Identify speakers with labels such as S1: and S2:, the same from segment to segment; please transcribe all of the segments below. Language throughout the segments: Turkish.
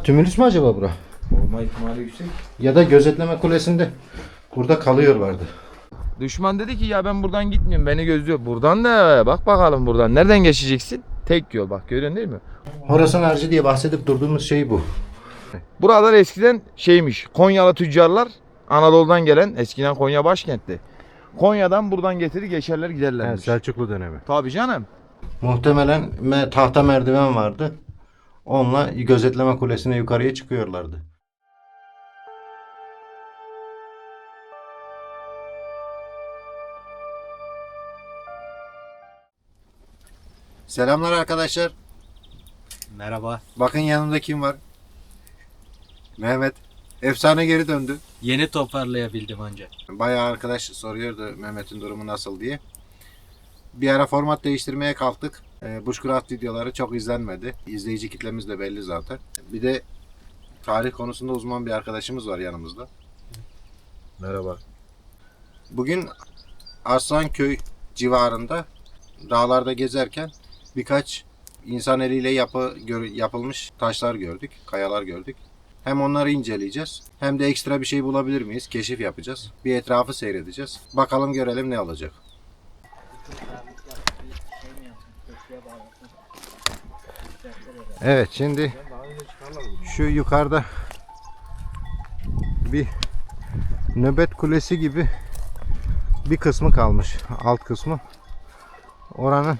S1: Tümülüs mü acaba bura?
S2: Olma ihtimali yüksek.
S1: Ya da gözetleme kulesinde burada kalıyorlardı.
S2: Düşman dedi ki ya ben buradan gitmeyeyim, beni gözlüyor. Buradan da bak bakalım, buradan nereden geçeceksin? Tek yol, bak görüyorsun değil mi?
S1: Horasan harcı diye bahsedip durduğumuz şey bu.
S2: Buralar eskiden şeymiş, Konyalı tüccarlar Anadolu'dan gelen, eskiden Konya başkentti. Konya'dan buradan getirir geçerler giderlermiş.
S1: Selçuklu dönemi.
S2: Tabii canım.
S1: Muhtemelen tahta merdiven vardı. Onunla gözetleme kulesine yukarıya çıkıyorlardı. Selamlar arkadaşlar.
S3: Merhaba.
S1: Bakın yanımda kim var? Mehmet. Efsane geri döndü.
S3: Yeni toparlayabildim ancak.
S1: Bayağı arkadaş soruyordu Mehmet'in durumu nasıl diye. Bir ara format değiştirmeye kalktık. Bushcraft videoları çok izlenmedi. İzleyici kitlemiz de belli zaten. Bir de tarih konusunda uzman bir arkadaşımız var yanımızda.
S2: Merhaba.
S1: Bugün Arslanköy civarında dağlarda gezerken birkaç insan eliyle yapılmış taşlar gördük, kayalar gördük. Hem onları inceleyeceğiz hem de ekstra bir şey bulabilir miyiz? Keşif yapacağız. Bir etrafı seyredeceğiz. Bakalım görelim ne olacak. Evet, şimdi şu yukarıda bir nöbet kulesi gibi bir kısmı kalmış. Alt kısmı. Oranın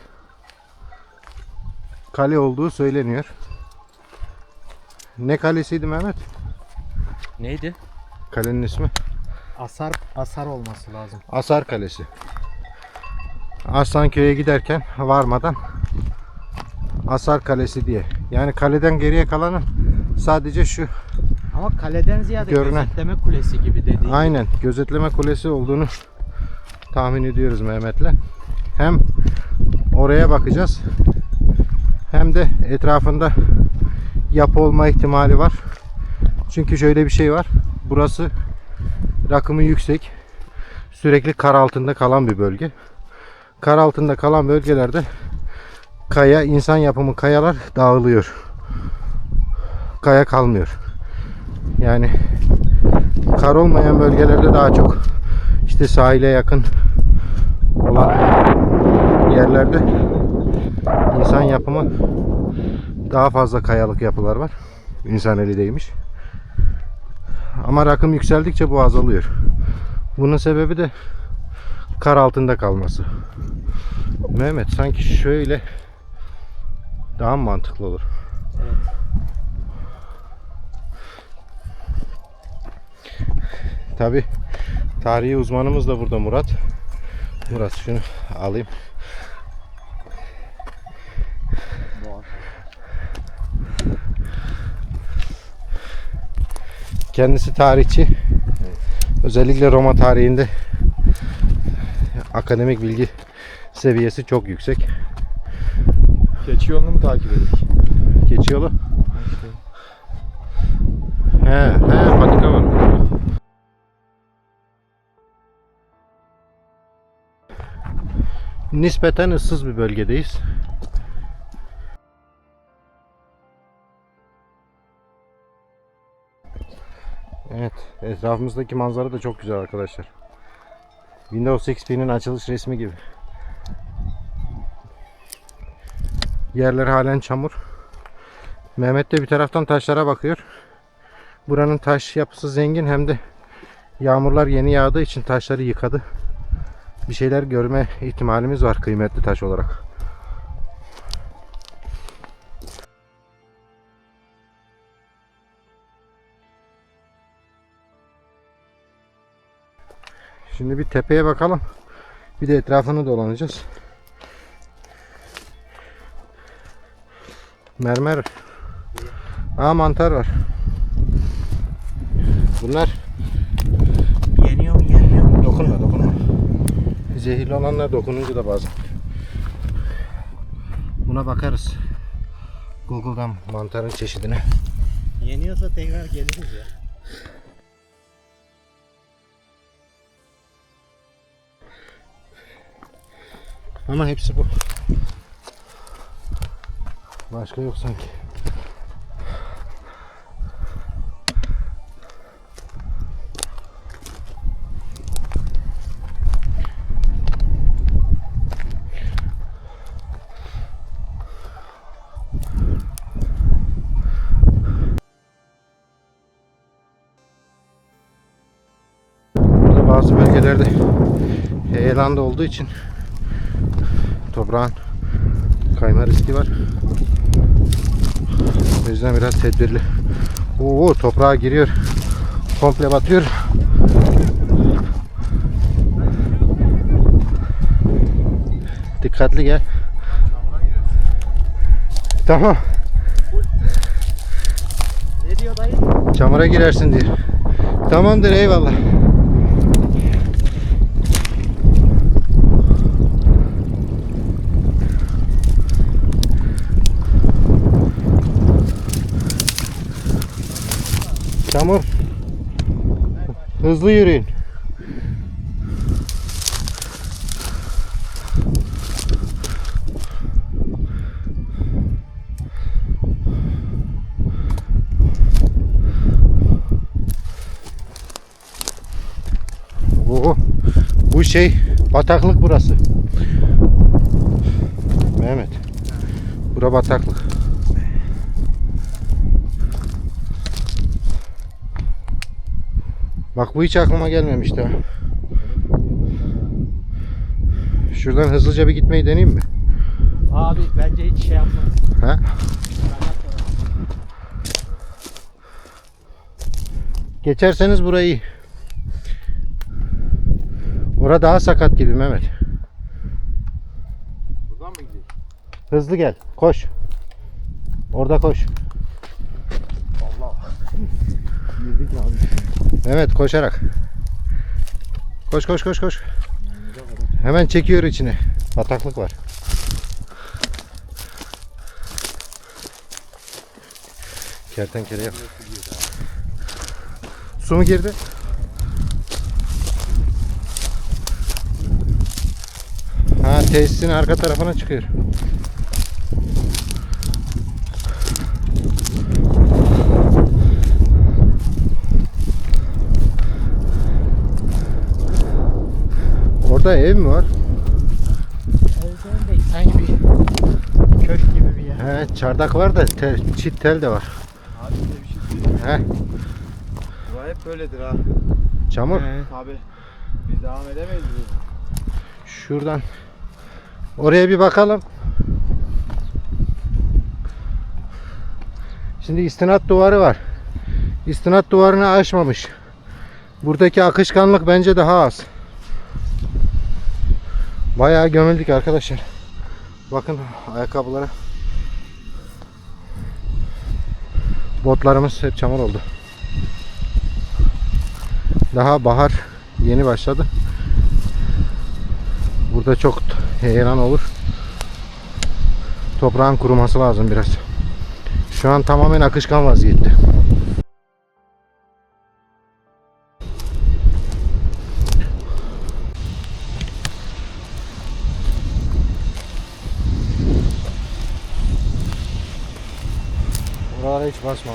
S1: kale olduğu söyleniyor. Ne kalesiydi Mehmet?
S3: Neydi?
S1: Kalenin ismi?
S3: Asar olması lazım.
S1: Asar Kalesi. Arslanköy'e giderken varmadan Asar Kalesi diye. Yani kaleden geriye kalanın sadece şu
S3: Ama kaleden ziyade
S1: görünen,
S3: gözetleme kulesi gibi dediğin.
S1: aynen gözetleme kulesi olduğunu tahmin ediyoruz Mehmet'le. Hem oraya bakacağız hem de etrafında yapı olma ihtimali var. Çünkü şöyle bir şey var. Burası rakımı yüksek. Sürekli kar altında kalan bir bölge. Kar altında kalan bölgelerde kaya, insan yapımı kayalar dağılıyor. Kaya kalmıyor. Yani kar olmayan bölgelerde daha çok işte sahile yakın olan yerlerde insan yapımı daha fazla kayalık yapılar var. İnsan eli değmiş. Ama rakım yükseldikçe bu azalıyor. Bunun sebebi de kar altında kalması. Mehmet, sanki şöyle daha mı mantıklı olur?
S3: Evet.
S1: Tabi tarihi uzmanımız da burada, Murat. Murat, şunu alayım. Kendisi tarihçi. Özellikle Roma tarihinde akademik bilgi seviyesi çok yüksek.
S2: Keçi yolunu mu takip edelim?
S1: Keçi yolu. Patika var burada. Nispeten ıssız bir bölgedeyiz. Evet, etrafımızdaki manzara da çok güzel arkadaşlar. Windows XP'nin açılış resmi gibi. Yerler halen çamur. Mehmet de bir taraftan taşlara bakıyor. Buranın taş yapısı zengin, hem de yağmurlar yeni yağdığı için taşları yıkadı. Bir şeyler görme ihtimalimiz var kıymetli taş olarak. Şimdi bir tepeye bakalım. Bir de etrafını dolanacağız. Mermer. Mantar var. Bunlar
S3: Yeniyor mu yenmiyor mu?
S1: dokunma. Zehirli olanlar dokununca da bazen. Buna bakarız. Google'dan mantarın çeşidine.
S3: Yeniyorsa tekrar geliriz ya.
S1: Ama hepsi bu. Başka yok sanki. bölgelerde heyelan da olduğu için toprağın kayma riski var. O yüzden biraz tedbirli. Oo, toprağa giriyor. Komple batıyor. Dikkatli gel. Tamam.
S3: Ne diyor dayı?
S1: Çamura girersin diyor. Tamamdır, eyvallah. Çamur. Hızlı yürüyün. Oo, bu şey bataklık burası. Mehmet. Bura bataklık. Bak bu hiç aklıma gelmemişti ha. Şuradan hızlıca bir gitmeyi deneyeyim mi?
S3: Abi bence hiç şey yapmaz.
S1: Ha? Geçerseniz burayı. Orada daha sakat gibi Mehmet.
S2: Buradan mı gidiyor?
S1: Hızlı gel. Koş. Orada koş.
S2: Allah. Girdik abi.
S1: Mehmet koşarak. Koş koş koş koş. Hemen çekiyor içine. Bataklık var. Kertenkele yap. Su mu girdi? Ha, tesisin arka tarafına çıkıyor. Orada ev mi var?
S3: Evden değil. Sanki bir köşk gibi bir yer.
S1: He, çardak var da çit tel de var.
S2: Abi size bir şey söyleyeyim.
S1: He,
S2: Bura hep böyledir ha.
S1: çamur.
S2: Abi biz devam edemeyiz.
S1: Şuradan oraya bir bakalım. Şimdi istinat duvarı var. İstinat duvarını aşmamış. Buradaki akışkanlık bence daha az. Bayağı gömüldük arkadaşlar. Bakın ayakkabılara. Botlarımız hep çamur oldu. Daha bahar yeni başladı. Burada çok heyelan olur. Toprağın kuruması lazım biraz. Şu an tamamen akışkan vaziyette. Buralara hiç basma.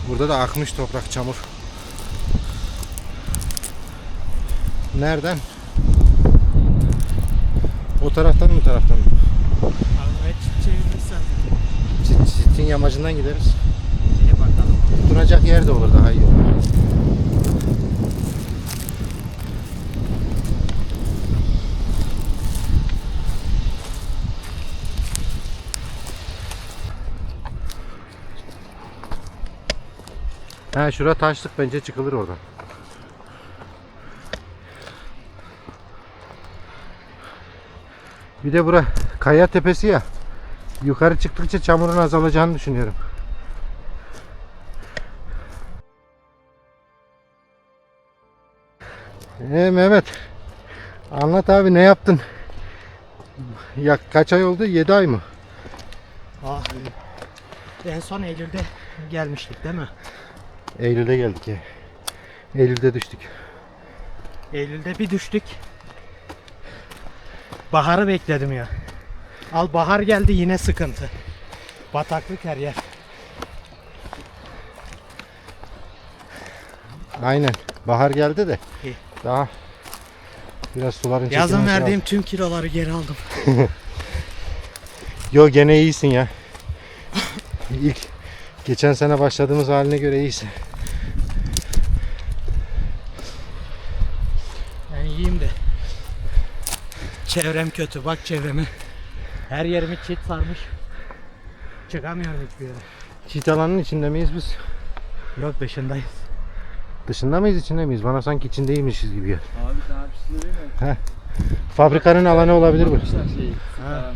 S1: Burada da akmış toprak, çamur. Nereden? O taraftan mı, bu taraftan mı?
S3: Abi çift çevirirsen.
S1: Çitin yamacından gideriz.
S3: İyi bakalım.
S1: Tutunacak yer de olur, daha iyi olur. Ha, şura taşlık, bence çıkılır oradan. Bir de bura kaya tepesi ya. Yukarı çıktıkça çamurun azalacağını düşünüyorum. Mehmet, anlat abi, ne yaptın? Ya kaç ay oldu? 7 ay mı?
S3: Ah. En son Eylül'de gelmiştik değil mi?
S1: Eylül'de geldik ya. Eylül'de düştük.
S3: Eylül'de bir düştük. Baharı bekledim ya. Al bahar geldi yine sıkıntı. Bataklık her yer.
S1: Aynen. Bahar geldi de.
S3: İyi.
S1: Daha biraz suların
S3: Yazın
S1: çekilmesi
S3: verdiğim
S1: lazım.
S3: tüm kiloları geri aldım.
S1: Yo, gene iyisin ya. İlk geçen sene başladığımız haline göre iyisin.
S3: Çevrem kötü, bak çevreme. Her yerimi çit sarmış. Çıkamıyorum hiçbir yere.
S1: Çit alanın içinde miyiz biz?
S3: Yok, dışındayız.
S1: Dışında mıyız, içinde miyiz? Bana sanki içindeymişiz gibi ya.
S2: Abi daha bir şey değil mi?
S1: Fabrikanın alanı olabilir bu.
S2: Şeyi,
S3: Ha.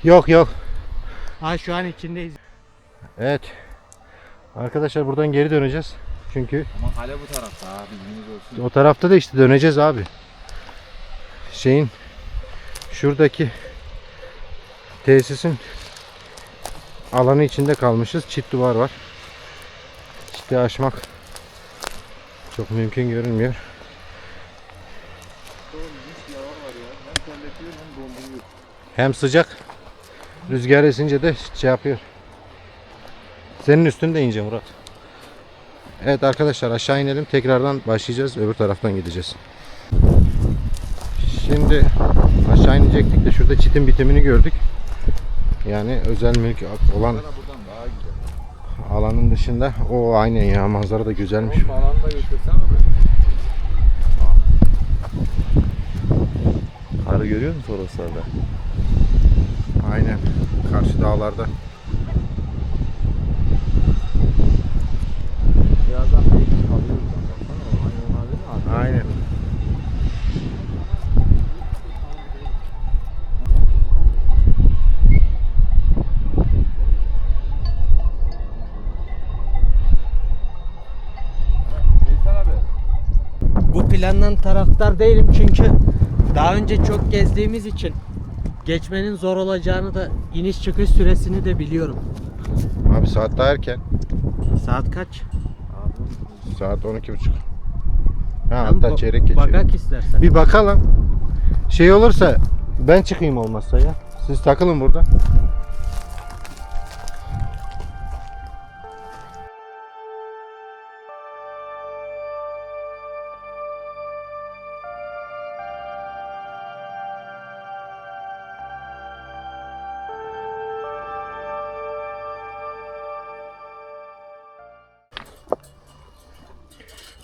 S1: Yok yok.
S3: Ha, şu an içindeyiz.
S1: Evet. Arkadaşlar buradan geri döneceğiz. Çünkü
S2: Ama kale bu tarafta abi, bilginiz olsun.
S1: o tarafta da işte döneceğiz abi. Şeyin şuradaki tesisin alanı içinde kalmışız. Çit duvar var. Çiti aşmak çok mümkün görünmüyor. Hem sıcak, rüzgar esince de şey yapıyor. Senin üstünde ince Murat. Evet arkadaşlar, aşağı inelim, tekrardan başlayacağız, öbür taraftan gideceğiz. Şimdi aşağı inecektik de şurada çitin bitimini gördük. Yani özel mülk olan
S2: Buradan daha güzel.
S1: alanın dışında o aynen ya, manzara da güzelmiş.
S2: Oğlum alanı da göstersene abi. Karı görüyor musun Toroslar'da?
S1: Aynen, karşı dağlarda.
S2: Birazdan belki kalıyoruz. Baksana,
S1: Aynen.
S2: Veysel abi.
S3: Bu plandan taraftar değilim çünkü daha önce çok gezdiğimiz için geçmenin zor olacağını da, iniş çıkış süresini de biliyorum.
S1: Abi saat daha erken.
S3: Saat kaç?
S1: Saat 12.30. Ha, hatta çeyrek geçiyor.
S3: Bakak istersen.
S1: Bir bakalım. Şey olursa ben çıkayım olmazsa ya. Siz takılın burada.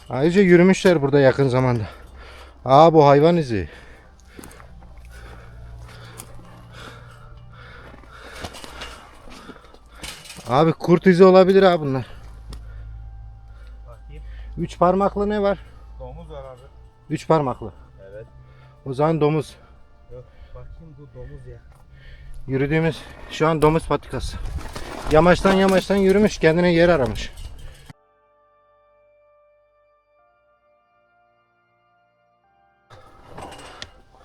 S1: Ayrıca yürümüşler burada yakın zamanda. Aa, bu hayvan izi. Abi kurt izi olabilir ha bunlar.
S3: Bakayım.
S1: 3 parmaklı ne var?
S2: Domuz var abi.
S1: 3 parmaklı.
S2: Evet.
S1: O zaman domuz.
S3: Yok, bakayım, bu domuz ya.
S1: Yürüdüğümüz şu an domuz patikası. Yamaçtan yürümüş, kendine yer aramış.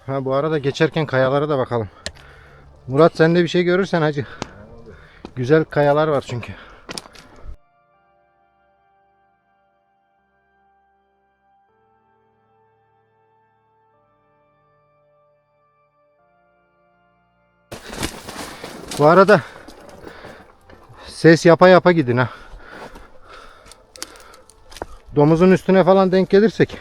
S1: Ha, bu arada geçerken kayalara da bakalım. Murat, sen de bir şey görürsen hacı. Güzel kayalar var çünkü. Bu arada ses yapa yapa gidin ha. Domuzun üstüne falan denk gelirsek.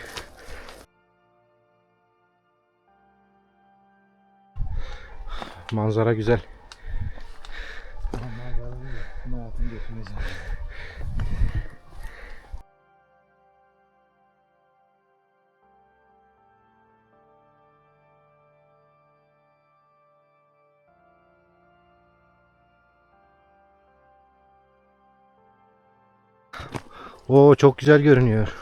S1: Manzara güzel.
S2: Bunu altını götürmeyeceğim.
S1: Oo, çok güzel görünüyor.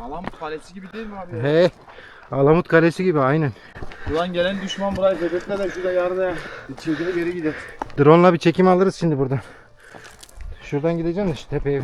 S2: Alamut Kalesi gibi değil mi abi ya?
S1: He, Alamut Kalesi gibi aynen.
S2: Ulan gelen düşman burayı fethetle de şurada yarıda çekili geri gider.
S1: Drone'la bir çekim alırız şimdi buradan. Şuradan gideceğim de şu tepeye.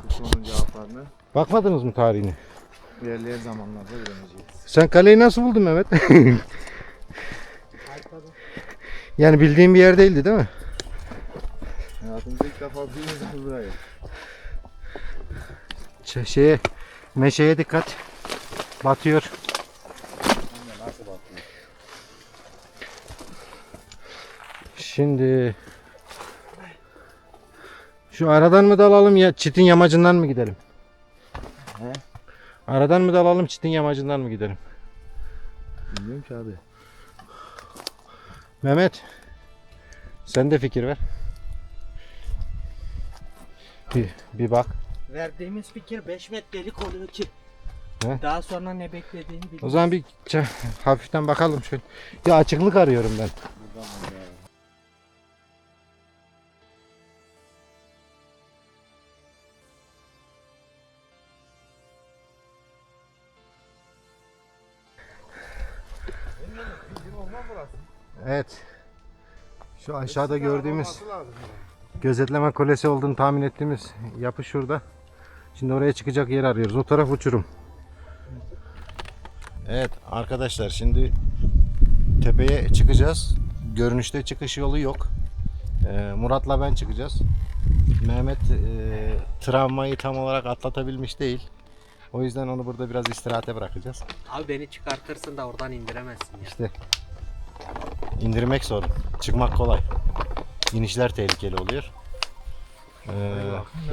S2: Bu sorunun cevaplarını
S1: Bakmadınız mı tarihine?
S2: ilerleyen zamanlarda öğreneceğiz.
S1: Sen kaleyi nasıl buldun Mehmet? Yani bildiğin bir yer değildi değil mi?
S2: Hayatımızda ilk defa bir burayı.
S1: Şeye, meşeye dikkat. Batıyor.
S2: Nasıl bak?
S1: Şimdi şu aradan mı dalalım ya çitin yamacından mı gidelim?
S2: He?
S1: Aradan mı dalalım çitin yamacından mı gidelim?
S2: Bilmiyorum ki abi.
S1: Mehmet, sen de fikir ver. Bir bak.
S3: Verdiğimiz fikir 5 metrelik oluyor ki.
S1: He?
S3: Daha sonra ne beklediğini bilmiyorum.
S1: O zaman bir hafiften bakalım şöyle. Ya açıklık arıyorum ben. Evet. Şu aşağıda gördüğümüz gözetleme kulesi olduğunu tahmin ettiğimiz yapı şurada. Şimdi oraya çıkacak yer arıyoruz. O taraf uçurum. Evet arkadaşlar, şimdi tepeye çıkacağız. Görünüşte çıkış yolu yok. Murat'la ben çıkacağız. Mehmet travmayı tam olarak atlatabilmiş değil. O yüzden onu burada biraz istirahate bırakacağız.
S3: Abi beni çıkartırsın da oradan indiremezsin ya.
S1: İşte indirmek sorun. Çıkmak kolay. İnişler tehlikeli oluyor.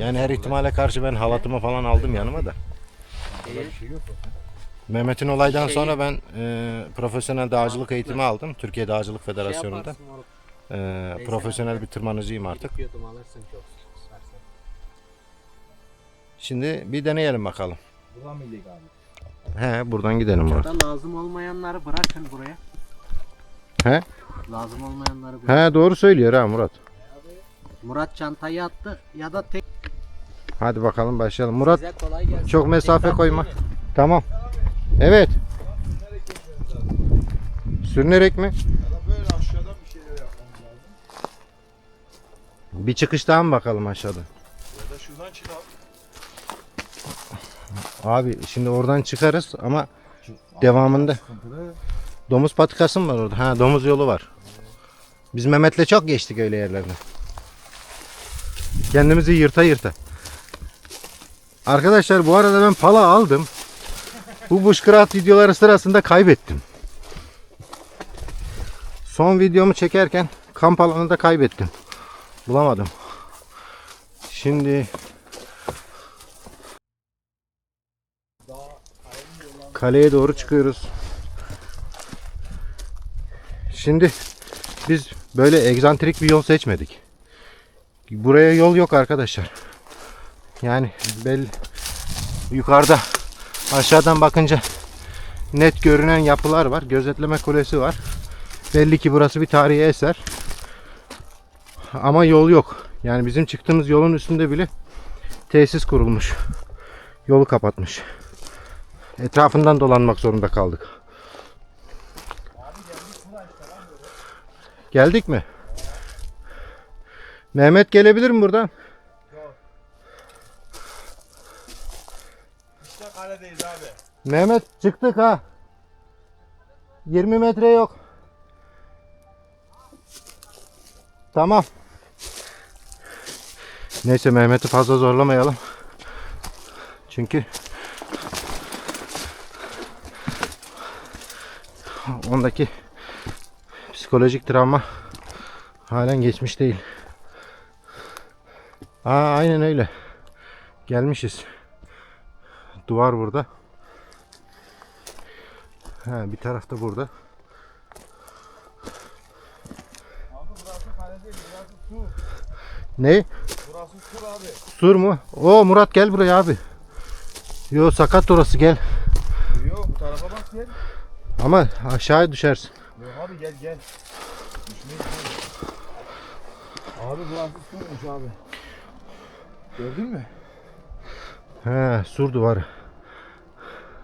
S1: Yani her ihtimale karşı ben halatımı falan aldım yanıma da. Mehmet'in olaydan sonra ben profesyonel dağcılık eğitimi aldım. Türkiye Dağcılık Federasyonu'nda. Profesyonel bir tırmanıcıyım artık. Şimdi bir deneyelim bakalım.
S2: Buradan mı gidelim abi?
S1: He, buradan gidelim Murat.
S3: Burada lazım olmayanları bırakın buraya.
S1: He?
S3: Lazım olmayanları bırakın.
S1: He, doğru söylüyor ha Murat.
S3: Murat çantayı attı ya da tek.
S1: Hadi bakalım başlayalım. Murat,
S3: Size kolay gelsin.
S1: çok mesafe
S3: Tekrar
S1: koyma.
S3: buyurun.
S1: Tamam. Evet. Sürünerek mi?
S2: Böyle aşağıdan bir şeyler yapmamız lazım.
S1: Bir çıkış daha mı bakalım aşağıda?
S2: Ya da şuradan çıkalım.
S1: Abi şimdi oradan çıkarız ama devamında domuz patikası mı var orada? Ha, domuz yolu var. Biz Mehmet'le çok geçtik öyle yerlerden. Kendimizi yırta yırta. Arkadaşlar bu arada ben pala aldım. Bu bushcraft videoları sırasında kaybettim. Son videomu çekerken kamp alanında kaybettim. Bulamadım. Şimdi kaleye doğru çıkıyoruz. Şimdi biz böyle egzantrik bir yol seçmedik. Buraya yol yok arkadaşlar. Yani yukarıda aşağıdan bakınca net görünen yapılar var. Gözetleme kulesi var. Belli ki burası bir tarihi eser. Ama yol yok. Yani bizim çıktığımız yolun üstünde bile tesis kurulmuş. Yolu kapatmış. Etrafından dolanmak zorunda kaldık. Geldik mi? Mehmet gelebilir mi buradan?
S2: İşte kaledeyiz abi.
S1: Mehmet çıktık ha. 20 metre yok. Tamam. Neyse Mehmet'i fazla zorlamayalım. Çünkü ondaki psikolojik travma halen geçmiş değil. Aynen öyle. Gelmişiz. Duvar burada. Bir tarafta burada.
S2: Abi burası kale değil, burası su.
S1: Ne?
S2: Burası sur abi.
S1: Sur mu? Oo Murat gel buraya abi. Yo sakat orası, gel.
S2: Yok bu tarafa bak gel.
S1: Ama aşağıya düşersin.
S2: Yok abi gel gel. Düşmeyiz. Abi burası surmuş abi. Gördün mü?
S1: Sur duvarı.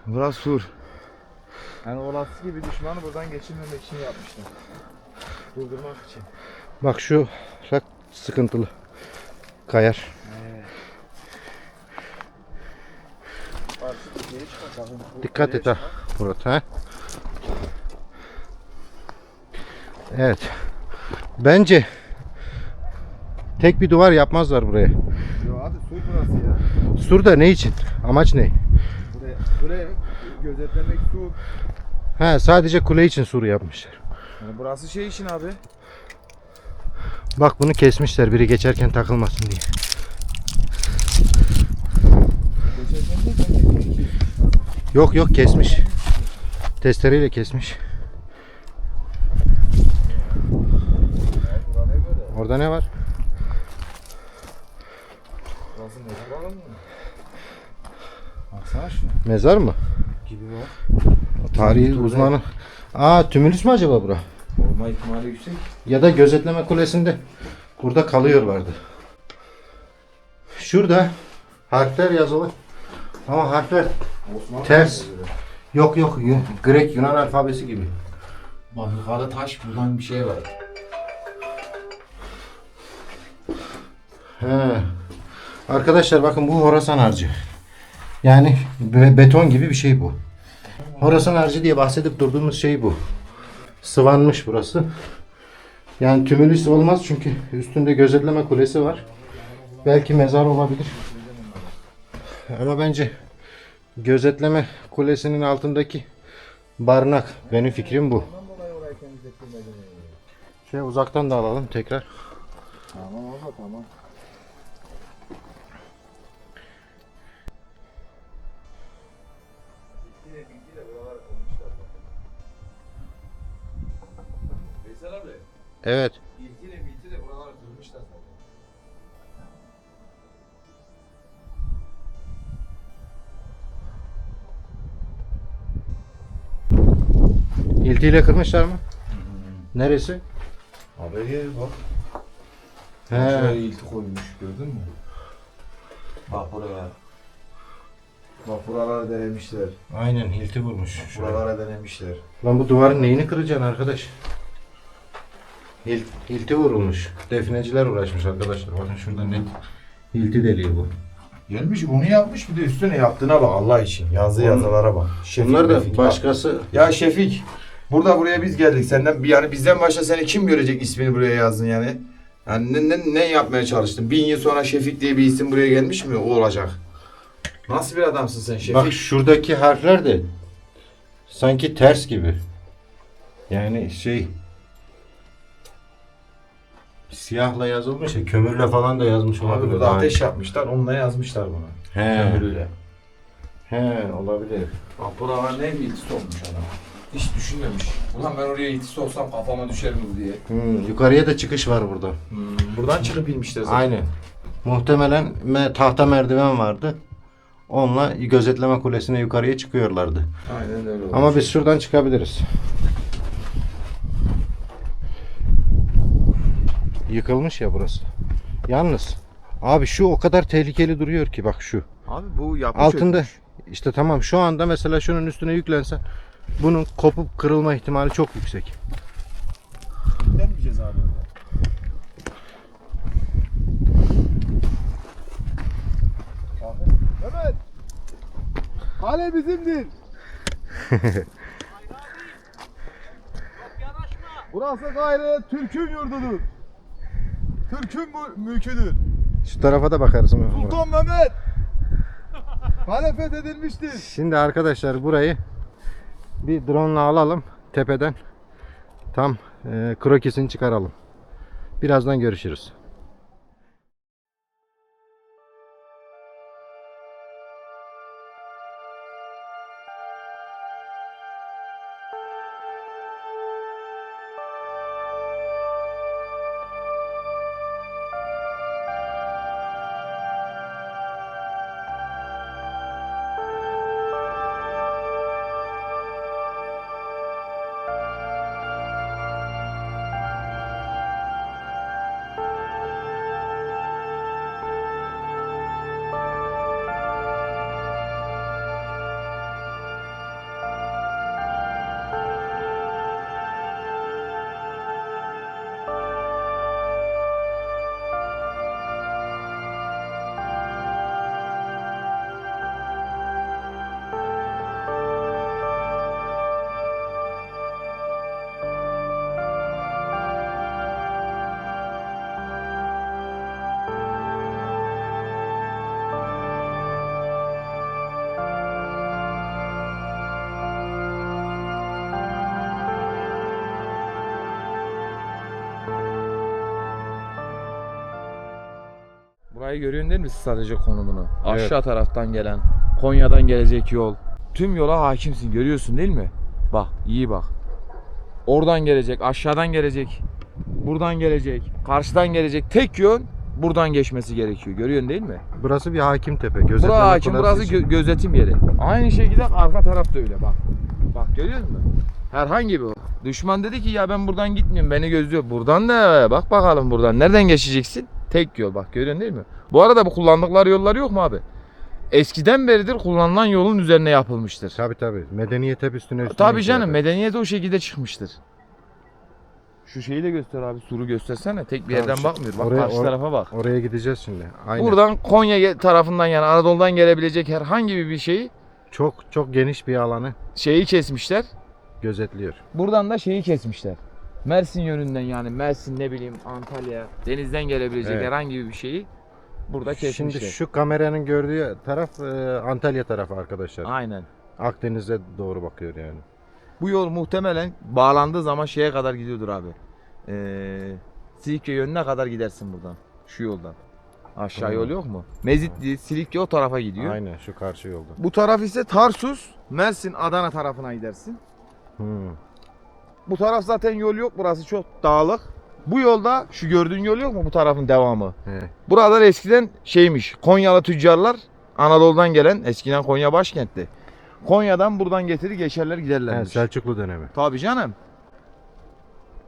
S2: Burası sur. Yani olası gibi düşmanı buradan geçirmemek için yapmışlar. Durdurmak için.
S1: Bak şu bak sıkıntılı. Kayar. Dikkat et ha Murat ha. Evet. Bence tek bir duvar yapmazlar buraya.
S2: Yo abi sur burası ya.
S1: Sur da ne için? Amaç ne?
S2: Buraya gözetlemek sur.
S1: Sadece kule için sur yapmışlar.
S2: Yani burası şey için abi.
S1: Bak bunu kesmişler biri geçerken takılmasın diye. Yok yok kesmiş. Testereyle kesmiş. Orada ne var?
S2: Baksana şu.
S1: Mezar mı?
S2: Gibi var.
S1: Tarihi uzmanı. Aa, tümülüs mü acaba bura?
S2: Olma ihtimali yüksek.
S1: Ya da gözetleme kulesinde burada kalıyorlardı. Şurada harfler yazılı. Ama harfler
S2: Osmanlı
S1: ters.
S2: mı?
S1: Yok yok, Grek Yunan alfabesi gibi.
S2: Bak yukarıda taş buradan bir şey var.
S1: He. Arkadaşlar bakın bu Horasan harcı. Yani beton gibi bir şey bu. Horasan harcı diye bahsedip durduğumuz şey bu. Sıvanmış burası. Yani tümülüs olmaz çünkü üstünde gözetleme kulesi var. Belki mezar olabilir. Ama bence gözetleme kulesinin altındaki barınak. Benim fikrim bu. Uzaktan da alalım tekrar.
S2: Tamam abla tamam. Veysel abi,
S1: Evet.
S2: bilgi de buraları kırmışlar zaten.
S1: İltiyle kırmışlar mı? Neresi?
S2: Abi gel bak.
S1: He.
S2: Şuraya ilti koymuş gördün mü? Bak buraya. Bak buralara denemişler.
S1: Aynen hilti vurmuş.
S2: Buralara denemişler.
S1: Lan bu duvarın neyini kıracaksın arkadaş? Hilti vurulmuş. Defineciler uğraşmış arkadaşlar. Bakın şurada net hilti deliği bu.
S2: Gelmiş onu yapmış bir de üstüne yaptığına bak Allah için. Yazılara bak. Şefik,
S1: Bunlar da
S2: mefik,
S1: başkası.
S2: bak. Ya Şefik. Buraya biz geldik. Senden yani bizden başka seni kim görecek ismini buraya yazdın yani? Yani ne yapmaya çalıştın? 1000 yıl sonra Şefik diye bir isim buraya gelmiş mi? O olacak. Nasıl bir adamsın sen Şefik?
S1: Bak şuradaki harfler de sanki ters gibi. Yani siyahla yazılmış ya, kömürle falan da yazmış
S2: Abi
S1: olabilir.
S2: burada ateş yapmışlar. Onunla yazmışlar bunu.
S1: He.
S2: Kömürle.
S1: He, olabilir.
S2: Bak buralar ne bir iltisi olmuş adam. Hiç düşünmemiş. Ulan ben oraya iltisi olsam kafama düşer mi diye.
S1: Yukarıya da çıkış var burada.
S2: Buradan çıkıp inmişler zaten.
S1: Aynen. Muhtemelen tahta merdiven vardı. Onunla gözetleme kulesine yukarıya çıkıyorlardı.
S2: Aynen öyle olmuş.
S1: Ama biz şuradan çıkabiliriz. Yıkılmış ya burası. Yalnız abi şu o kadar tehlikeli duruyor ki, bak şu.
S2: Abi bu yapı
S1: Altında
S2: çökmüş.
S1: işte tamam, şu anda mesela şunun üstüne yüklense bunun kopup kırılma ihtimali çok yüksek.
S2: Denmeyeceğiz abi.
S4: Evet. Kale bizimdir. Burası gayrı Türk'ün yurdudur. Türk'ün mülküdür.
S1: Şu tarafa da bakarız.
S4: Sultan Mehmet. Kale fethedilmiştir.
S1: Şimdi arkadaşlar burayı bir drone ile alalım tepeden. Tam krokisini çıkaralım. Birazdan görüşürüz.
S5: Burayı görüyorsun değil mi stratejik konumunu?
S1: Evet.
S5: Aşağı taraftan gelen, Konya'dan gelecek yol. Tüm yola hakimsin, görüyorsun değil mi? Bak, iyi bak. Oradan gelecek, aşağıdan gelecek, buradan gelecek, karşıdan gelecek. Tek yön buradan geçmesi gerekiyor. Görüyorsun değil mi?
S1: Burası bir hakim tepe. Gözetleme
S5: Burası hakim,
S1: kulesi
S5: burası
S1: için.
S5: gözetim yeri. Aynı şekilde arka taraf da öyle bak. Bak görüyor musun? Herhangi bir düşman dedi ki ya ben buradan gitmiyorum, beni gözlüyor. Buradan da bak bakalım buradan. Nereden geçeceksin? Tek yol bak, görüyorsun değil mi? Bu arada bu kullandıkları yollar yok mu abi? Eskiden beridir kullanılan yolun üzerine yapılmıştır.
S1: Tabii. Medeniyet hep üstüne
S5: Tabii canım,
S1: zaten.
S5: medeniyet o şekilde çıkmıştır. Şu şeyi de göster abi, suru göstersene. Tek bir yerden
S1: Tamam,
S5: bakmıyor. Bak
S1: oraya-
S5: karşı tarafa bak.
S1: Oraya gideceğiz şimdi. Aynen.
S5: Buradan Konya tarafından yani Anadolu'dan gelebilecek herhangi bir şeyi
S1: çok geniş bir alanı
S5: kesmişler.
S1: gözetliyor.
S5: Buradan da şeyi kesmişler. Mersin yönünden yani Mersin ne bileyim Antalya denizden gelebilecek
S1: Evet.
S5: herhangi bir şeyi burada kesmişler.
S1: Şimdi şu kameranın gördüğü taraf Antalya tarafı arkadaşlar.
S5: Aynen.
S1: Akdeniz'e doğru bakıyor yani.
S5: Bu yol muhtemelen bağlandığı zaman şeye kadar gidiyordur abi. Silifke yönüne kadar gidersin buradan. Şu yoldan. Aşağı
S1: Hı.
S5: yol yok mu? Mezitli, Silifke o tarafa gidiyor.
S1: Aynen şu karşı yolda.
S5: Bu taraf ise Tarsus, Mersin, Adana tarafına gidersin. Bu taraf zaten yol yok. Burası çok dağlık. Bu yolda şu gördüğün yol yok mu? Bu tarafın devamı.
S1: He.
S5: Buralar eskiden şeymiş. Konyalı tüccarlar Anadolu'dan gelen, eskiden Konya başkentti. Konya'dan buradan getirir geçerler
S1: He,
S5: giderlermiş.
S1: Selçuklu dönemi.
S5: Tabii canım.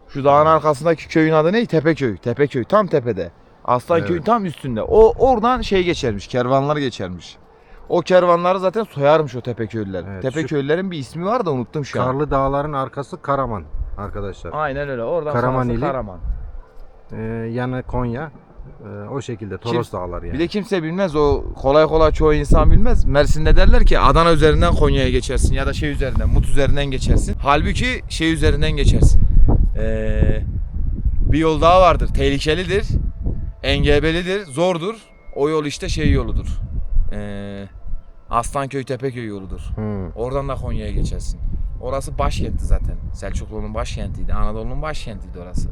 S5: Şu dağın arkasındaki köyün adı ne? Tepeköy. Tepeköy tam tepede. Aslanköy'ün
S1: Evet.
S5: tam üstünde. Oradan şey geçermiş. Kervanlar geçermiş. O kervanları zaten soyarmış o Tepeköylüler.
S1: Evet,
S5: Tepeköylülerin bir ismi var da unuttum şu an.
S1: Karlı dağların arkası Karaman arkadaşlar.
S5: Aynen öyle. Oradan
S1: Karaman
S5: sonrası
S1: ili.
S5: Karaman.
S1: Yanı Konya. O şekilde Toros Dağları yani.
S5: Bir de kimse bilmez, o kolay kolay çoğu insan bilmez. Mersin'de derler ki Adana üzerinden Konya'ya geçersin ya da şey üzerinden, Mut üzerinden geçersin. Halbuki şey üzerinden geçersin. Bir yol daha vardır, tehlikelidir, engebelidir, zordur. O yol işte şey yoludur. Aslanköy Tepeköy yoludur. Oradan da Konya'ya geçersin. Orası başkentti zaten. Selçuklu'nun başkentiydi, Anadolu'nun başkentiydi orası.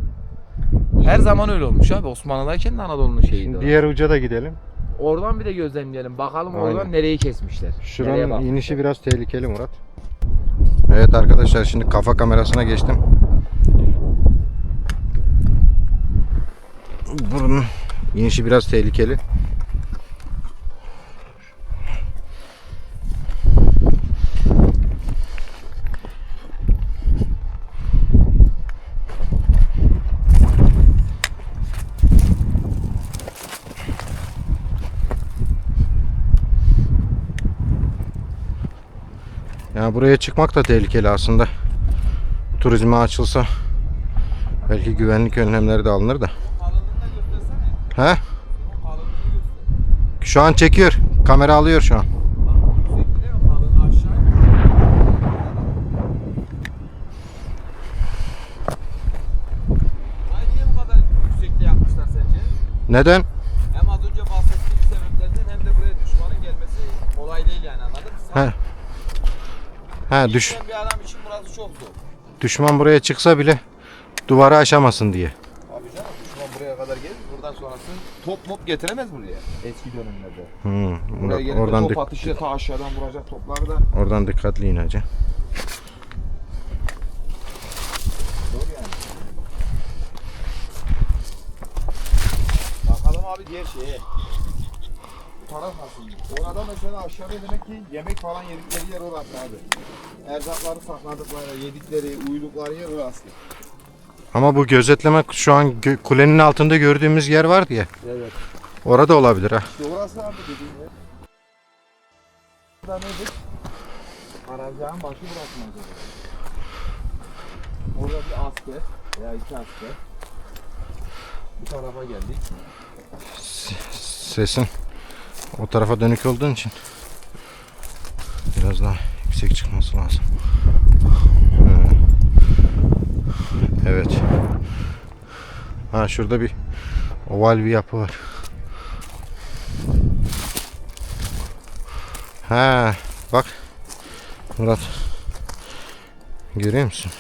S5: Her zaman öyle olmuş abi. Osmanlı'dayken de Anadolu'nun şeyiydi.
S1: Şimdi
S5: orası.
S1: diğer uca da gidelim.
S5: Oradan bir de gözlemleyelim. Bakalım
S1: Aynen.
S5: oradan nereyi kesmişler. Nereye
S1: Şuranın
S5: bakmışlar.
S1: inişi biraz tehlikeli Murat. Evet arkadaşlar şimdi kafa kamerasına geçtim. Buranın inişi biraz tehlikeli. Yani buraya çıkmak da tehlikeli aslında. Turizme açılsa belki güvenlik önlemleri de alınır da. He? Şu an çekiyor. Kamera alıyor şu an.
S5: Niye bu kadar yüksekte yapmışlar sence?
S1: Neden?
S5: Hem az önce bahsettiğim sebeplerden hem de buraya düşmanın gelmesi kolay değil yani, anladın mı?
S1: He.
S5: Gitmeyen bir adam için burası çok zor.
S1: Düşman buraya çıksa bile duvarı aşamasın diye.
S5: Abi canım, düşman buraya kadar gelir, buradan sonrasını top mop getiremez buraya eski dönemlerde. Buraya
S1: Murat,
S5: gelip de
S1: oradan
S5: top atışı ta aşağıdan vuracak topları da
S1: oradan dikkatli ineceğim.
S5: zor yani. Bakalım abi diğer şeye. Bu taraf nasıl? Orada mesela aşağıda demek ki yemek falan yedikleri yer orası abi. Erzakları sakladıkları, yedikleri, uyudukları yer orası.
S1: Ama bu gözetleme şu an kulenin altında gördüğümüz yer vardı ya.
S5: Evet.
S1: Orada olabilir ha.
S5: İşte orası abi dediğin yer. Burada nedir? Aracağın başı burası mı acaba? Orada bir asker veya iki asker. Bu tarafa geldik.
S1: Sesin o tarafa dönük olduğun için biraz daha yüksek çıkması lazım. Evet. Ha şurada bir oval bir yapı var. Ha bak Murat, görüyor musun?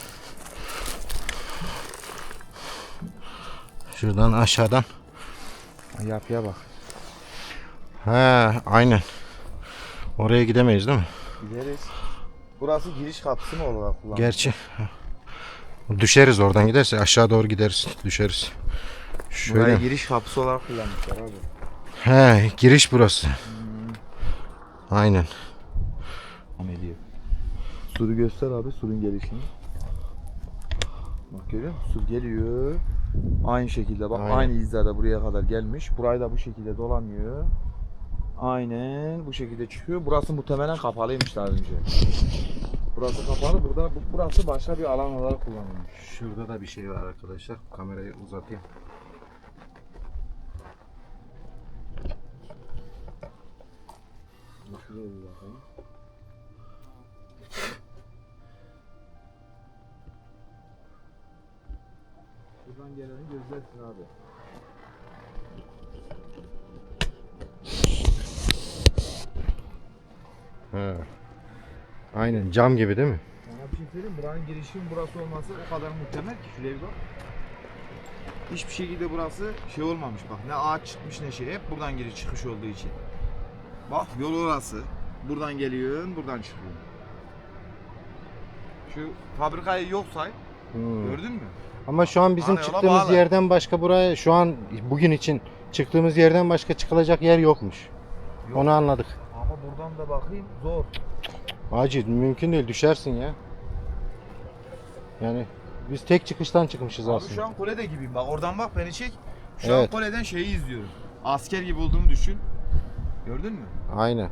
S1: Şuradan aşağıdan
S5: Yapıya bak.
S1: He, aynen. Oraya gidemeyiz değil mi?
S2: Gideriz. Burası giriş kapısı mı olarak kullanılıyor?
S1: Gerçi düşeriz oradan giderse aşağı doğru gideriz, düşeriz. Şöyle.
S2: Burayı giriş kapısı olarak kullanmışlar abi.
S1: He, giriş burası. Aynen.
S2: Ediyor. Suru göster abi, surun gelişini. Bak görüyor musun? Sur geliyor. Aynı şekilde bak,
S1: Aynen.
S2: aynı hizada buraya kadar gelmiş. Burayı da bu şekilde dolanıyor. Aynen bu şekilde çıkıyor. Burası muhtemelen kapalıymış daha önce. Burası kapalı. Burası başka bir alan olarak kullanılmış.
S1: Şurada da bir şey var arkadaşlar. Kamerayı uzatayım.
S2: Şuraya bir bakalım. Buradan geleni gözlersin abi.
S1: He. Aynen cam gibi değil mi?
S2: Sana bir şey söyleyeyim, buranın girişinin burası olması o kadar muhtemel ki şuraya bir bak. Hiçbir şekilde burası şey olmamış bak, ne ağaç çıkmış ne şey, hep buradan giriş çıkış olduğu için. Bak yol orası, buradan geliyorsun, buradan çıkıyorsun. Şu fabrikayı yok say, gördün mü?
S1: Ama şu an bizim
S2: Ana yola
S1: çıktığımız
S2: bağlı.
S1: yerden başka buraya şu an bugün için çıktığımız yerden başka çıkılacak yer yokmuş.
S2: Yok.
S1: Onu anladık.
S2: Ama buradan da bakayım zor.
S1: Acil mümkün değil, düşersin ya. Yani biz tek çıkıştan çıkmışız
S2: Abi
S1: aslında.
S2: şu an kulede gibiyim bak, oradan bak beni çek. Şu
S1: Evet.
S2: an kuleden şeyi izliyorum. Asker gibi olduğumu düşün. Gördün mü?
S1: Aynen.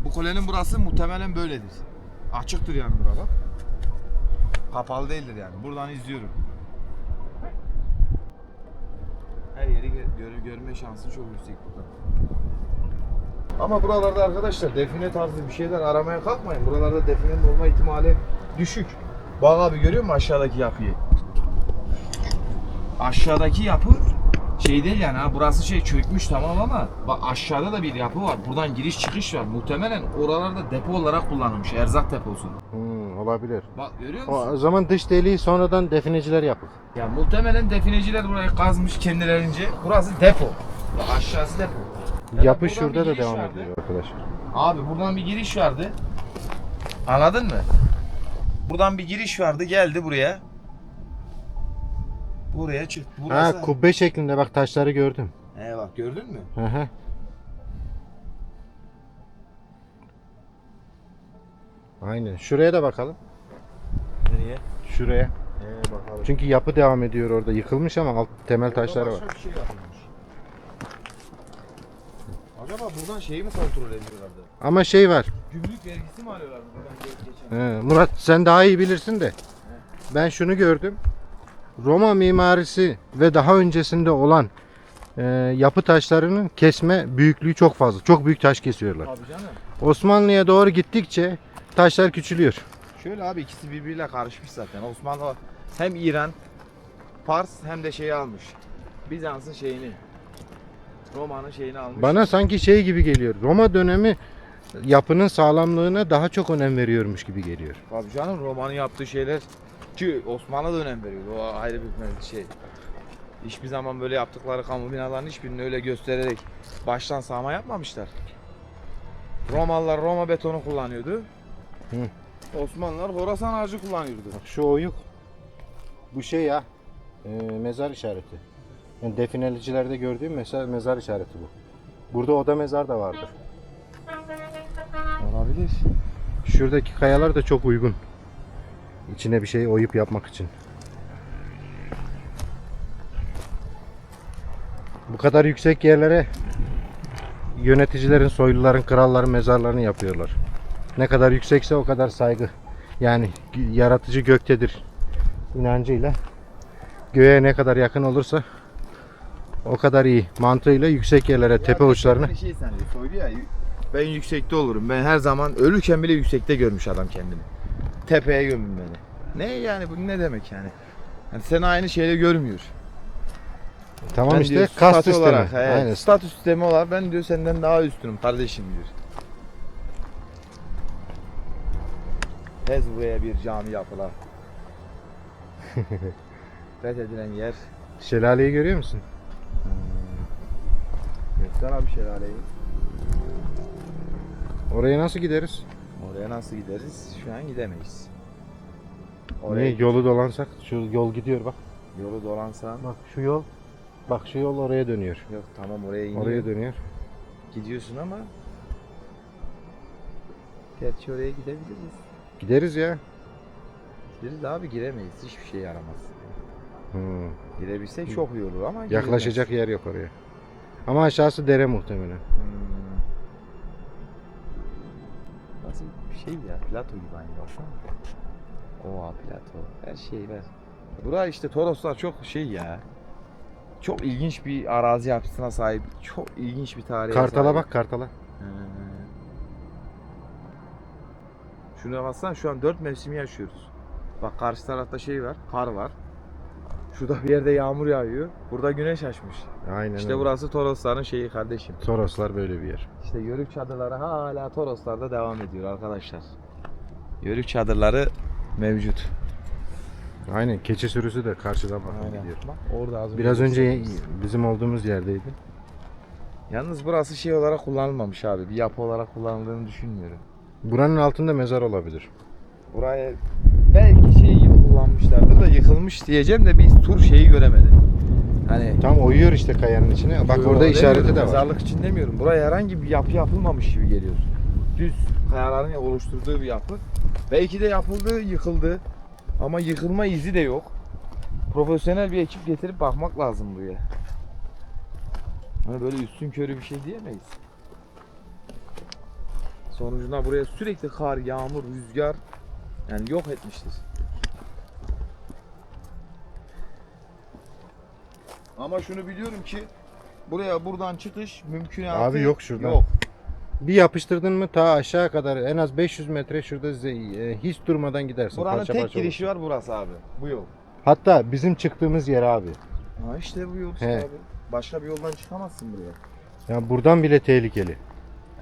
S2: Bu kulenin burası muhtemelen böyledir. Açıktır yani bura bak. Kapalı değildir yani. Buradan izliyorum. Her yeri görme şansı çok yüksek burada. Ama buralarda arkadaşlar define tarzı bir şeyler aramaya kalkmayın. Buralarda definenin olma ihtimali düşük. Bak abi görüyor musun aşağıdaki yapıyı? Aşağıdaki yapı şey değil yani, ha burası şey çökmüş tamam ama bak aşağıda da bir yapı var. Buradan giriş çıkış var. Muhtemelen oralarda depo olarak kullanılmış. Erzak deposu.
S1: Olabilir.
S2: Bak görüyor musun?
S1: O zaman dış deliği sonradan defineciler yapıp.
S2: Ya muhtemelen defineciler burayı kazmış kendilerince. Burası depo. Bak aşağısı depo. Evet,
S1: Yapı
S2: buradan
S1: şurada
S2: bir
S1: da
S2: giriş
S1: devam
S2: vardı.
S1: ediyor arkadaşlar.
S2: Abi buradan bir giriş vardı. Anladın mı? Buradan bir giriş vardı, geldi buraya. Buraya çıktı. Burası...
S1: Ha, kubbe şeklinde bak, taşları gördüm.
S2: Bak gördün mü?
S1: Hı hı. Aynen. Şuraya da bakalım.
S2: Nereye?
S1: Şuraya.
S2: Bakalım.
S1: Çünkü yapı devam ediyor orada. Yıkılmış ama alt temel taşları var.
S2: Başka bir şey yapılmış. Acaba buradan şeyi mi kontrol ediyorlardı?
S1: Ama şey var.
S2: Gümrük vergisi mi alıyorlardı buradan geçen?
S1: Murat sen daha iyi bilirsin de. Ben şunu gördüm. Roma mimarisi ve daha öncesinde olan yapı taşlarının kesme büyüklüğü çok fazla. Çok büyük taş kesiyorlar.
S2: Abi canım.
S1: Osmanlı'ya doğru gittikçe taşlar küçülüyor.
S2: Şöyle abi, ikisi birbiriyle karışmış zaten. Osmanlı hem İran, Fars hem de şeyi almış. Bizans'ın şeyini, Roma'nın şeyini almış.
S1: Bana sanki şey gibi geliyor. Roma dönemi yapının sağlamlığına daha çok önem veriyormuş gibi geliyor.
S2: Abi canım, Roma'nın yaptığı şeyler ki Osmanlı da önem veriyor. O ayrı bir şey. Hiçbir zaman böyle yaptıkları kamu binalarının hiçbirini öyle göstererek baştan sağma yapmamışlar. Romalılar Roma betonu kullanıyordu.
S1: Hı.
S2: Osmanlılar Horasan harcı kullanıyordu.
S1: Bak şu oyuk. Bu şey ya. Mezar işareti. Yani definelicilerde gördüğüm mezar işareti bu. Burada oda mezar da vardır.
S2: Olabilir.
S1: Şuradaki kayalar da çok uygun. İçine bir şey oyup yapmak için. Bu kadar yüksek yerlere yöneticilerin, soyluların, kralların mezarlarını yapıyorlar. Ne kadar yüksekse o kadar saygı. Yani yaratıcı göktedir inancıyla göğe ne kadar yakın olursa o kadar iyi mantığıyla yüksek yerlere, tepe uçlarına.
S2: Bir şey sence soylu ya. Ben yüksekte olurum. Ben her zaman ölürken bile yüksekte görmüş adam kendini. Tepeye gömün beni. Ne yani, bu ne demek yani? Yani seni aynı şeyle görmüyor.
S1: Tamam
S2: Ben
S1: işte
S2: diyor,
S1: kast
S2: statü
S1: sistemi.
S2: olarak,
S1: Aynen.
S2: statü sistemi olarak ben diyor senden daha üstünüm kardeşim diyor. Tez buraya bir cami yapılar. Fethedilen yer.
S1: Şelaleyi görüyor musun?
S2: Göster abi şelaleyi.
S1: Oraya nasıl gideriz?
S5: Oraya nasıl gideriz? Şu an gidemeyiz.
S1: Oraya yolu dolansak. Şu yol gidiyor bak.
S5: Yolu dolansan.
S1: Bak şu yol. Bak şu yol oraya dönüyor.
S5: Yok tamam oraya iniyor.
S1: Oraya dönüyor.
S5: Gidiyorsun ama gerçi oraya gidebiliriz.
S1: Gideriz ya.
S5: Gideriz abi, giremeyiz. Hiçbir şey yaramaz.
S1: Hmm.
S5: Girebilsek çok iyi olur ama
S1: Yaklaşacak yer yok oraya. Ama aşağısı dere muhtemelen.
S5: Hmm. Nasıl bir şey ya? Plato gibi aynı baksana. Oha plato. Her şey var. Burası işte Toroslar çok şey ya. Çok ilginç bir arazi yapısına sahip. Çok ilginç bir tarihe
S1: Kartala
S5: sahip.
S1: bak Kartala.
S5: Şuna baksana, şu an 4 mevsimi yaşıyoruz. Bak karşı tarafta şey var, kar var. Şurada bir yerde yağmur yağıyor. Burada güneş açmış.
S1: Aynen
S5: İşte
S1: öyle.
S5: burası Torosların şeyi kardeşim.
S1: Toroslar böyle bir yer.
S5: İşte yörük çadırları hala Toroslarda devam ediyor arkadaşlar. Yörük çadırları mevcut.
S1: Aynen keçi sürüsü de karşıdan bakıp gidiyor.
S5: Bak orada az
S1: Biraz önce
S5: gösterdiğimiz.
S1: bizim olduğumuz yerdeydi.
S5: Yalnız burası şey olarak kullanılmamış abi. Bir yapı olarak kullanıldığını düşünmüyorum.
S1: Buranın altında mezar olabilir.
S5: Buraya belki şey gibi kullanmışlardır da yıkılmış diyeceğim de biz tur şeyi göremedim. Hani
S1: Tam oyuyor işte kayanın içine. Bak
S5: Yo,
S1: orada işareti
S5: demiyorum,
S1: de var.
S5: mezarlık için demiyorum. Buraya herhangi bir yapı yapılmamış gibi geliyor. Düz kayaların oluşturduğu bir yapı. Belki de yapıldı, yıkıldı. Ama yıkılma izi de yok. Profesyonel bir ekip getirip bakmak lazım buraya. Hani böyle üstün körü bir şey diyemeyiz. Sonucunda buraya sürekli kar, yağmur, rüzgar yani yok etmiştir. Ama şunu biliyorum ki buraya buradan çıkış mümkünatı
S1: Abi yok şuradan.
S5: Yok.
S1: Bir yapıştırdın mı ta aşağı kadar en az 500 metre şurada hiç durmadan gidersin.
S5: Buranın
S1: Parça
S5: tek
S1: parça
S5: girişi
S1: olursun.
S5: var burası abi. Bu yol.
S1: Hatta bizim çıktığımız yer abi.
S5: Ha işte bu yol işte
S1: He.
S5: abi. Başka bir yoldan çıkamazsın buraya.
S1: Yani buradan bile tehlikeli.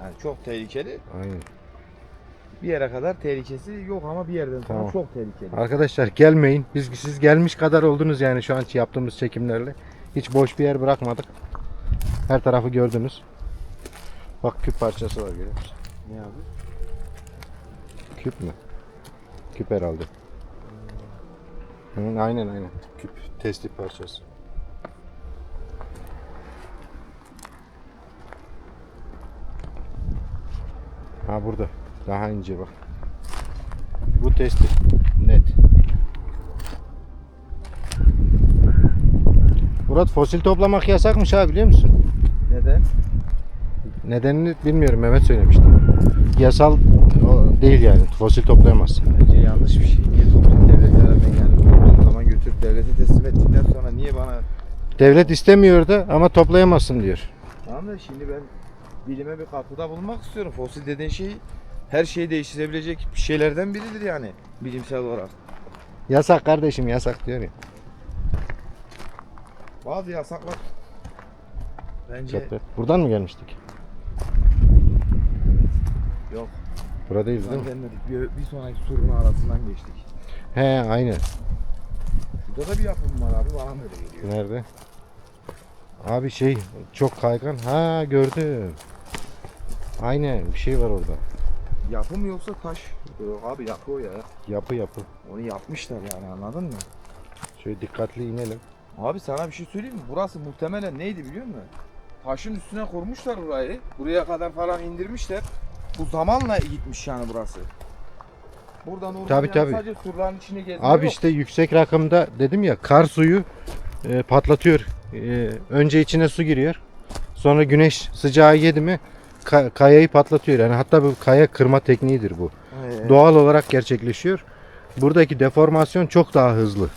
S5: Yani çok tehlikeli.
S1: Aynen.
S5: Bir yere kadar tehlikesi yok ama bir yerden sonra
S1: Tamam.
S5: çok tehlikeli.
S1: Arkadaşlar gelmeyin. Siz gelmiş kadar oldunuz yani şu an yaptığımız çekimlerle. Hiç boş bir yer bırakmadık. Her tarafı gördünüz. Bak küp parçası var görüyor musun?
S5: Ne abi?
S1: Küp mü? Küp herhalde. Hı, aynen. Küp testi parçası. Ha burada. Daha ince bak. Bu testi. Net. Murat fosil toplamak yasakmış ha biliyor musun?
S5: Neden?
S1: Nedenini bilmiyorum Mehmet söylemişti. Yasal değil yani. Fosil toplayamazsın.
S5: Bence yanlış bir şey. Niye toplayıp devlete vermek yani? Bulduğun zaman götürüp devlete teslim ettikten sonra niye bana...
S1: Devlet istemiyordu ama toplayamazsın diyor.
S5: Tamam da şimdi ben bilime bir katkıda bulunmak istiyorum. Fosil dediğin şey her şeyi değiştirebilecek şeylerden biridir yani bilimsel olarak.
S1: Yasak kardeşim yasak diyor ya.
S5: Bazı yasaklar bence
S1: Köprü. Buradan mı gelmiştik?
S5: yok.
S1: Burada değil değil mi?
S5: Gelmedik. Bir sonraki surun arasından geçtik.
S1: He aynen.
S5: Burada da bir yapım var abi, bana mı öyle geliyor?
S1: Nerede? Abi şey çok kaygan. Ha gördüm. Aynen bir şey var orada.
S5: Yapı mı yoksa taş? Yok abi yapı o ya.
S1: Yapı.
S5: Onu yapmışlar yani, anladın mı?
S1: Şöyle dikkatli inelim.
S5: Abi sana bir şey söyleyeyim mi? Burası muhtemelen neydi biliyor musun? Taşın üstüne kurmuşlar burayı. Buraya kadar falan indirmişler. Bu zamanla gitmiş yani burası. Burada normal
S1: Tabii,
S5: yani
S1: tabii.
S5: sadece surların içine gezmiyor.
S1: Abi işte yüksek rakımda dedim ya kar suyu patlatıyor. Önce içine su giriyor. Sonra güneş sıcağı yedi mi kayayı patlatıyor. Yani hatta bu kaya kırma tekniğidir bu. Doğal olarak gerçekleşiyor. Buradaki deformasyon çok daha hızlı.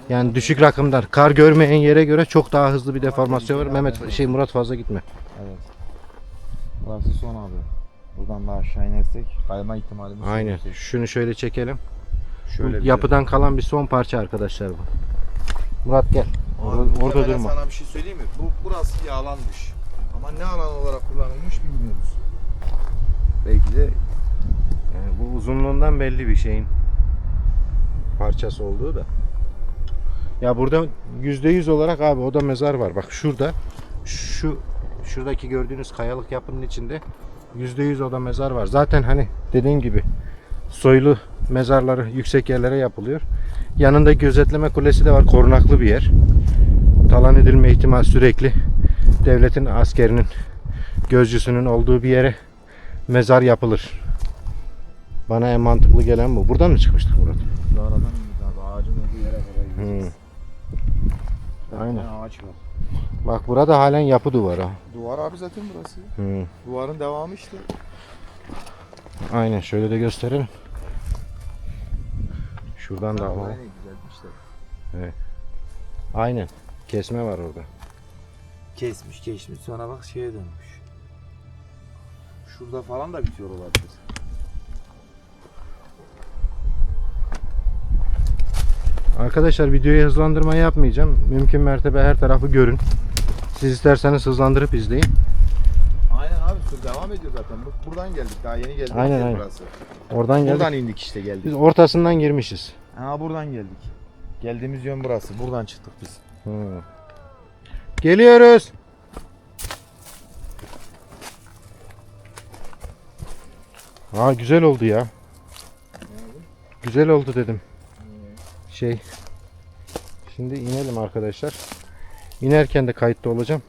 S1: Yani düşük rakımdan kar görmeyen yere göre çok daha hızlı bir deformasyon var. Murat fazla gitme.
S5: Evet. Burası son abi. Buradan daha aşağı inersek kayma ihtimalimiz
S1: Aynen.
S5: yüksek.
S1: Şunu şöyle çekelim.
S5: Şöyle
S1: Bu yapıdan kalan bir son parça arkadaşlar bu. Murat gel. Orada durma.
S5: Sana bir şey söyleyeyim mi? Burası yağlanmış. Ama ne alan olarak kullanılmış bilmiyoruz. Belki de
S1: Yani bu uzunluğundan belli bir şeyin parçası olduğu da. Ya burada %100 olarak abi o da mezar var. Bak şurada şuradaki gördüğünüz kayalık yapının içinde %100 orada mezar var. Zaten hani dediğim gibi soylu mezarları yüksek yerlere yapılıyor. Yanında gözetleme kulesi de var. Korunaklı bir yer. Talan edilme ihtimali sürekli. Devletin askerinin, gözcüsünün olduğu bir yere mezar yapılır. Bana en mantıklı gelen bu. Buradan mı çıkmıştık Murat?
S5: Aradan indik abi. Ağacın olduğu yere kadar gideceğiz.
S1: Aynen.
S5: Ağaç var.
S1: Bak burada halen yapı duvarı. Ha.
S4: Duvar abi zaten burası. Duvarın devamı işte.
S1: Aynen, şöyle de gösterelim. Şuradan da alalım.
S5: Aynen güzelmişler.
S1: Aynen. Kesme var orada.
S5: Kesmiş geçmiş sonra bak şeye dönmüş. Şurada falan da bitiyor olabilir.
S1: Arkadaşlar videoyu hızlandırma yapmayacağım. Mümkün mertebe her tarafı görün. Siz isterseniz hızlandırıp izleyin.
S4: Aynen abi su devam ediyor zaten. Buradan geldik. Daha yeni geldik.
S1: Aynen, aynen.
S4: Burası.
S1: Oradan geldik.
S4: Buradan indik işte geldik.
S1: Biz ortasından girmişiz.
S4: Ha buradan geldik. Geldiğimiz yön burası. Buradan çıktık biz.
S1: Geliyoruz. Aa, güzel oldu ya. Güzel oldu dedim. Şimdi inelim arkadaşlar. İnerken de kayıtta olacağım.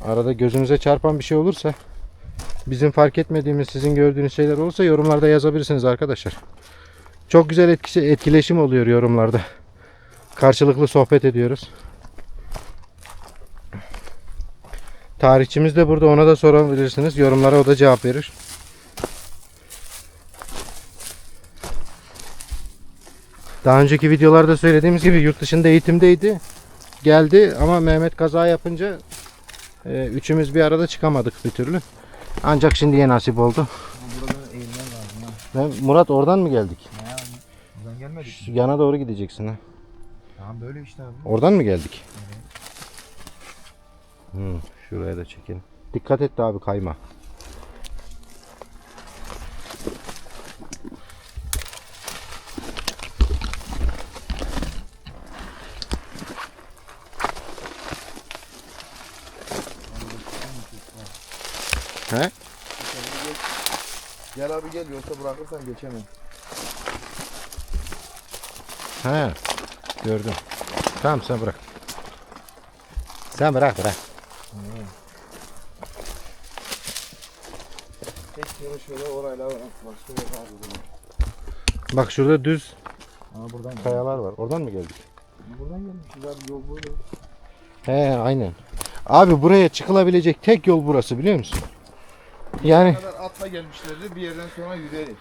S1: Arada gözünüze çarpan bir şey olursa, bizim fark etmediğimiz, sizin gördüğünüz şeyler olursa yorumlarda yazabilirsiniz arkadaşlar. Çok güzel etkileşim oluyor yorumlarda. Karşılıklı sohbet ediyoruz. Tarihçimiz de burada, ona da sorabilirsiniz. Yorumlara o da cevap verir. Daha önceki videolarda söylediğimiz gibi yurt dışında eğitimdeydi. Geldi ama Mehmet kaza yapınca üçümüz bir arada çıkamadık bir türlü. Ancak şimdiye nasip oldu.
S5: Burada eğilmen lazım ha.
S1: Murat, oradan mı geldik?
S5: Ne abi? Buradan gelmedik.
S1: Şu yana doğru gideceksin ha.
S5: Tamam böyle işte abi.
S1: Oradan mı geldik? Şuraya da çekelim. Dikkat et de abi, kayma. He?
S4: Gel abi gel, yoksa bırakırsan geçemem.
S1: He. Gördüm. Tamam, sen bırak. Sen bırak.
S4: Tek yere şöyle orayla başka bir abi.
S1: Bak şurada düz
S5: Ama buradan
S1: kayalar var. Oradan mı geldik?
S5: Buradan gelmişiz abi, yol böyle.
S1: He, aynen. Abi buraya çıkılabilecek tek yol burası, biliyor musun? Yani
S4: Bu kadar atla gelmişlerdi, bir yerden sonra yürüyerek.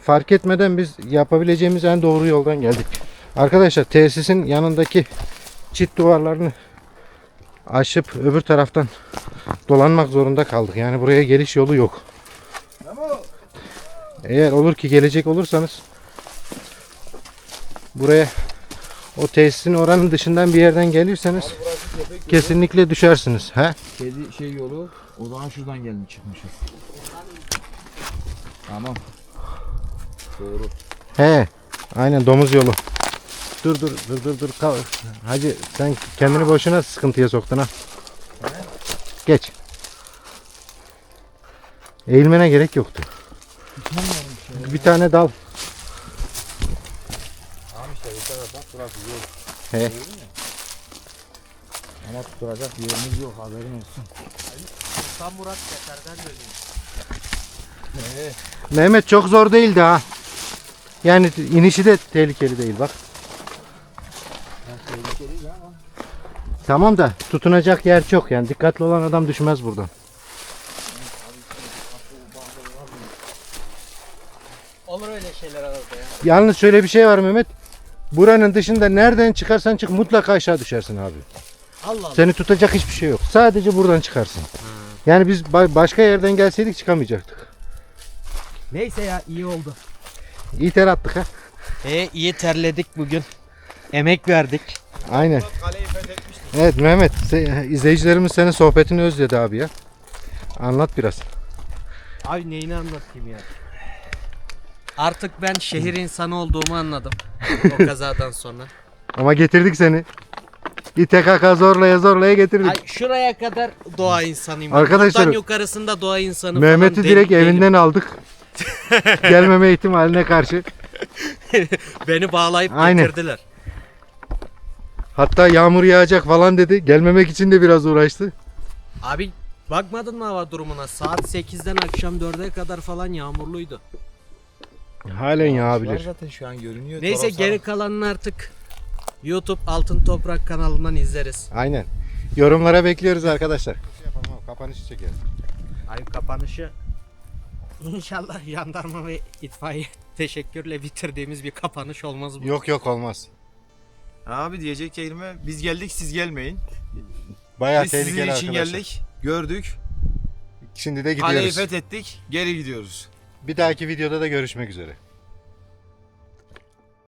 S1: fark etmeden biz yapabileceğimiz en doğru yoldan geldik. Arkadaşlar, tesisin yanındaki çit duvarlarını aşıp öbür taraftan dolanmak zorunda kaldık. Yani buraya geliş yolu yok. Eğer olur ki gelecek olursanız buraya, o tesisin oranın dışından bir yerden gelirseniz kesinlikle düşersiniz. He?
S5: Kedi şey yolu, o zaman şuradan gelmiş çıkmışız. Tamam. Doğru.
S1: He. Aynen, domuz yolu. Dur. Hacı, sen kendini boşuna sıkıntıya soktun ha. Geç. Eğilmene gerek yoktu. Bir tane dal.
S5: Tamam işte yeter bak, burası yol.
S1: He.
S5: Ama tutturacak yerimiz yok, haberin olsun.
S3: Tam Murat Yeter'den dönüyor.
S1: Mehmet, çok zor değildi ha. Yani inişi de tehlikeli değil bak. Tamam da tutunacak yer çok, yani dikkatli olan adam düşmez buradan.
S3: Olur öyle şeyler arada ya.
S1: Yalnız şöyle bir şey var Mehmet. Buranın dışında nereden çıkarsan çık mutlaka aşağı düşersin abi.
S3: Allah Allah.
S1: Seni tutacak hiçbir şey yok. Sadece buradan çıkarsın. Yani biz başka yerden gelseydik çıkamayacaktık.
S3: Neyse ya, iyi oldu.
S1: İyi ter attık ha.
S3: İyi terledik bugün. Emek verdik.
S1: Aynen. Evet Mehmet, izleyicilerimiz senin sohbetini özledi abi ya. Anlat biraz.
S3: Abi neyini anlatayım ya? Artık ben şehir insanı olduğumu anladım. O kazadan sonra.
S1: Ama getirdik seni. İte kaka zorlaya getirdik.
S3: Ay, şuraya kadar doğa insanıyım.
S1: Arkadaşlar,
S3: Buradan yukarısında doğa insanı
S1: Mehmet'i
S3: falan
S1: direkt
S3: değilim.
S1: evinden aldık. Gelmeme ihtimaline karşı.
S3: Beni bağlayıp
S1: Aynen.
S3: getirdiler.
S1: Hatta yağmur yağacak falan dedi. Gelmemek için de biraz uğraştı.
S3: Abi bakmadın mı hava durumuna? Saat 8'den akşam 4'e kadar falan yağmurluydu.
S1: Halen yağabilir.
S5: Zaten şu an görünüyor.
S3: Neyse
S5: Toros
S3: geri kalanını artık YouTube Altın Toprak kanalından izleriz.
S1: Aynen. Yorumlara bekliyoruz arkadaşlar. Kapanışı çekelim.
S3: Ay kapanışı İnşallah jandarma ve itfaiye teşekkürle bitirdiğimiz bir kapanış olmaz bu.
S1: Yok olmaz.
S4: Abi diyecek kelime biz geldik siz gelmeyin.
S1: Bayağı
S4: Biz sizin
S1: tehlikeli
S4: için
S1: arkadaşlar.
S4: geldik. Gördük.
S1: Şimdi de
S4: Kaleyi
S1: gidiyoruz.
S4: fethettik. Geri gidiyoruz.
S1: Bir dahaki videoda da görüşmek üzere.